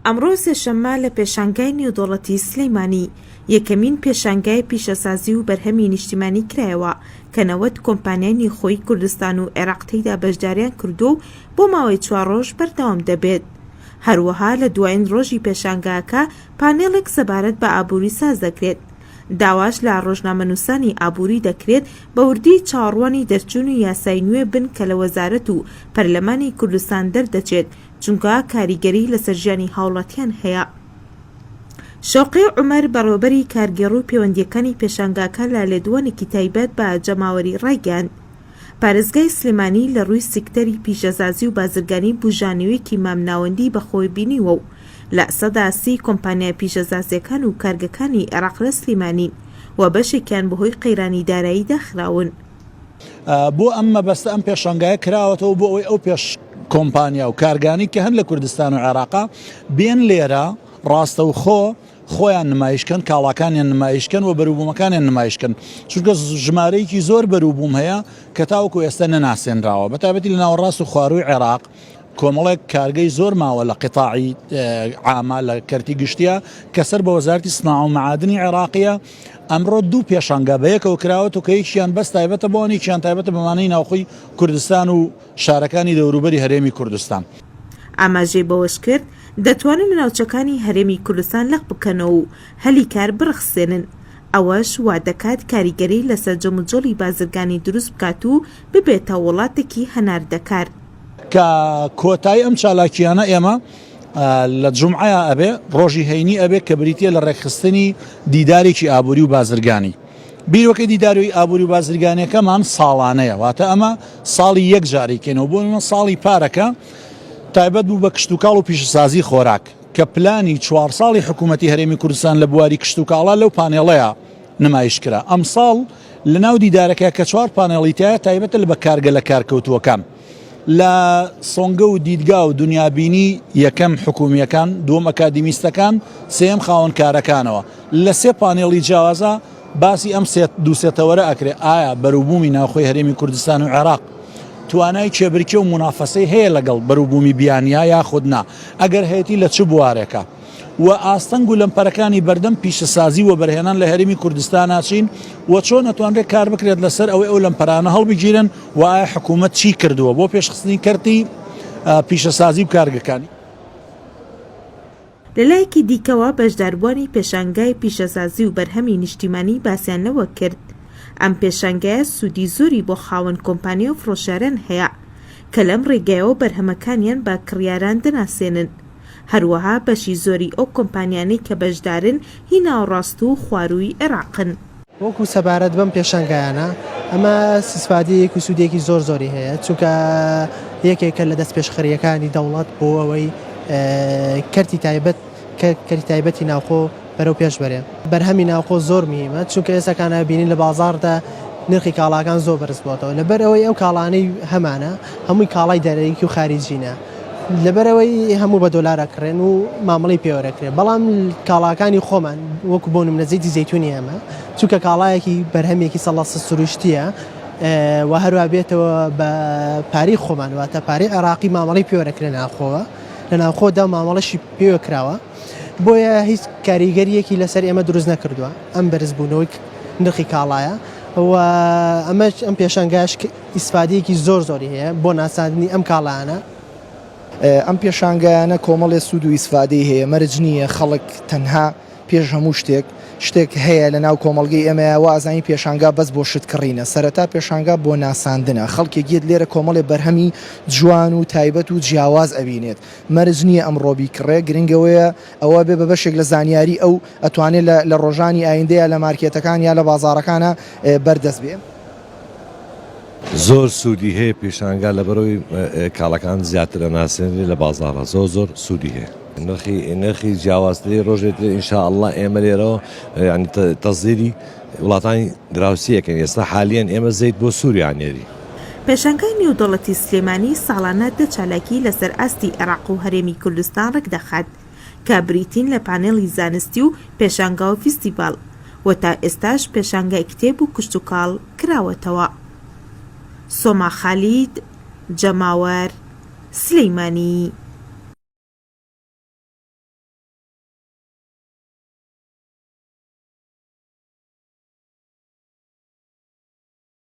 ئەمڕۆ سێشەممە لە پێشانگای نێودەوڵەتی سلەیمانی یەکەمین پێشانگای پیشەسازی و بەرهەمی نیشتمانی کرایەوە کە 90 کۆمپانیای خۆی کوردستان و عێراق تێیدا بەشداریان کردو و بۆ ماوەی 4 ڕۆژ بەردەوام دەبێت. هەروەها لە دوایین ڕۆژی پێشانگاکە پانێڵێک سەبارەت بە ئابووری ساز دەکرێت. داواش لە ڕۆژنامەنووسانی ئابووری دەکرێت بە وردی چاوەڕوانی دەرچوون و یاسای نوێ بن کە لە وەزارەت و پەرلەمانی کوردستان دەردەچێت چونکە کاریگەری لەسەر ژیانی هاوڵاتیان هەیە. شەوقێ عومەر بەڕێوەبەری کارگێڕی و پەیوەندیەکانی پێشانگاکە لە لێدوانێکی تایبەت بە جەماوەری ڕایگەیاند. پارێزگای سلێمانی لە ڕووی سکتەری پیشەسازی و بازرگانی بژانەوەیەکی مامناوەندی بەخۆی بینیوە و لە سەدا 30 کۆمپانیای پیشەسازیەکان و کارگەکانی عێراق لە سلێمانی و بەشێکیان بەهۆی قەیرانی دارایی داخراون. بۆ ئەم مەبەستە ئەم پێشانگایە کراوەتەوە بۆ ئەوەی ئەو پێش کۆمپانیا و کارگانی کە هەن لە کوردستان و عێراقا بێن لێرە ڕاستە و خۆیان نمایشکەن، کاڵاکانیان نمایشکەن و بەرووبوومەکانیان نمایشکەن، چونکە ژمارەیەکی زۆر بەرووبووم هەیە کە تاوەکو ئێستا نەناسێنراوە. بەتایبەتی لە ناوەڕاست و خوارووی عێراق کۆمەڵێک کارگەی زۆر ماوە لە قیتاعی عامە لە کەرتی گشتیە کە سەر بە وەزارەتی سناع و معادنی عێراقیە. ئەمڕۆ دوو پێشانگا بەیەکەوە کراوەت و کە یەکیان بەس تایبەتە بۆ یەکیان تایبەتە بەمانەی ناوخۆی کوردستان و شارەکانی دەوروبەری هەرێمی کوردستان. ئاماژەی بەوەش کرد دەتوانن ناوچەکانی هەرێمی کوردستان لەق بکەنەوە و هەلی کار بڕخسێنن. ئەوەش وا دەکات کاریگەری لە سەرجەم و جۆڵی بازرگانی دروست بکات و ببێتە وڵاتێکی هەناردەکار. کە کۆتایی ئەم چالاکیانە ئێمە لە جومعەیە ئەبێ ڕۆژی هەینی ئەبێ کە بریتە لە ڕێکخستنی دیدارێکی ئابووری و بازرگانی. بیرۆکەی دیداروی ئابووری و بازرگانیەکەمان ساڵانەیە، واتە ئەمە ساڵی یەک جاریکەنەوە بۆ من ساڵی پارەکە تایبەت بوو بە کشتتوکاڵ و پیشەسازی خۆراک کە پلانی 4 ساڵی حکوومەتی هەرێمی کوردستان لە بواری کشتتوکاڵە لەو پانێڵەیە نمایش کرا. ئەم ساڵ لە ناو دیدارەکە کە 4 پانێڵیتایە تایبەتە لە بەکارگە لە کارکەوتووەکان لە سۆنگە و دیدگا و دنیابینی یەکەم حکوومیەکان، دووەم ئەکادیمیستەکان، سێم خاوەنکارەکانەوە لە 3 پانێڵی جیاوازە باسی ئەم دووسێتەوەرە ئەکرێ ئایا بەرووبوومی ناوخۆی هەرێمی کوردستان و عێراق توانای چێبرکێ و منافەسەی هەیە لەگەڵ بەرووبوومی بیانیا یاخود نا، ئەگەر هەیەی لە چ بوارێکە و ئاستەنگ و لەمپەرەکانی بەردەم پیشەسازی و وەبەرهێنان لە هەرێمی کوردستان ناچین و چۆن ئەتوانرێت کار بکرێت لەسەر ئەوەی ئەو لەمپەرانە هەڵبگیرن و ئایا حکوومەت چی کردووە بۆ پێشخستنی کەرتی پیشەسازی و کارگەکانی. لە لایەکی دیکەوە بەشداربووانی پێشانگای پیشەسازی و بەرهەمی نیشتمانی باسییانەوە کرد. ئەم پێشانگایە سوودی زۆری بۆ خاوەن کۆمپانیا و فرۆشاران هەیە کە لەم ڕێگایەوە بەرهەمەکانیان بە کڕیاران دەناسێنن. هەروەها بەشی زۆری ئەو کۆمپانیانەی کە بەشدارن هی ناوەڕاست و خوارووی عێراقن. وەکو سەبارەت بەم پێشانگایانە ئەمە سوودێک و سوودێکی زۆر زۆری هەیە، چونکە یەکێکە لە دەست پێشخەریەکانی دەوڵەت بۆ ئەوەی کەرتی تایبەتی ناوخۆ بەرەو پێش بەرێ. بەرهەمی ناوخۆ زۆر میهمە، چونکە ئێستاکانە بینین لە بازاڕدا نرخی کاڵاکان زۆر بەرز بۆتەوە لەبەر ئەوەی ئەو کاڵانەی هەمانە هەمووی کاڵای دەرەیەکی و خارجینە، لەبەرەوەی هەموو بە دۆلارە کڕێن و مامەڵی پێوەرەکرێن. بەڵام کاڵاکانی خۆمان وەکو بۆ نمونە زەیتی زەیتونی ئەمە چونکە کاڵایەکی بەرهەمێکی سەڵاس سروشتیە و هەروە بێتەوە بە پارەی خۆمان، واتە پارەی عێراقی مامەڵی پێوەرەکرێن ناوخۆوە، لە ناوخۆدا مامەڵەشی پێوە کراوە، بۆیە هیچ کاریگەریەکی لەسەر ئێمە دروست نەکردووە ئەم بەرزبوونەوەی نرخی کاڵایە و ئەمەش ئەم پێشانگایش ئیسفادەیەکی زۆر زۆری هەیە بۆ ناساندنی ئەم کاڵایانە. ئەم پێشانگایانە کۆمەڵێ سوود و ئیسفادەی هەیە، مەرج نییە خەڵک تەنها پێش هەموو شتێک هەیە لە ناو کۆمەڵگەی ئێمە وازانی پێشانگا بەس بۆ شت کڕینە، سەرەتا پێشانگا بۆ ناساندنە، خەڵکێکیت لێرە کۆمەڵێ بەرهەمی جوان و تایبەت و جیاواز ئەبینێت، مەرج نییە ئەم ڕۆبی کڕێ، گرنگەوەیە ئەوە بێ بە بەشێک لە زانیاری ئەو ئەتوانێت لە ڕۆژانی ئایندەیە لە مارکێتەکان یا لە بازاڕەکانە بەردەست بێ. زۆر سوودی هەیە پێشانگا لەبەرەوەی کاڵەکان زیاترە ناسێنی لە بازاڕە زۆر سوودی هەیە. نرخی جیاوازتری ڕۆژێت ئینشاءالله ئێمە لێرەوە ینی تەزیری وڵاتانی دراوسیەکەن ئێستا حالیان ئێمە زەیت بۆ سووریانێری. پێشانگای نێودەوڵەتی سلێمانی ساڵانە 10 چالاکی لەسەر ئاستی عێراق و هەرێمی کوردستان ڕێک دەخات کە بریتین لە پانێڵی زانستی و پێشانگا و فیستیڤال و تا ئێستاش پێشانگای کتێب و کشتتوکاڵ کراوەتەوە. سۆما خالید، جەماوەر، سلەیمانی.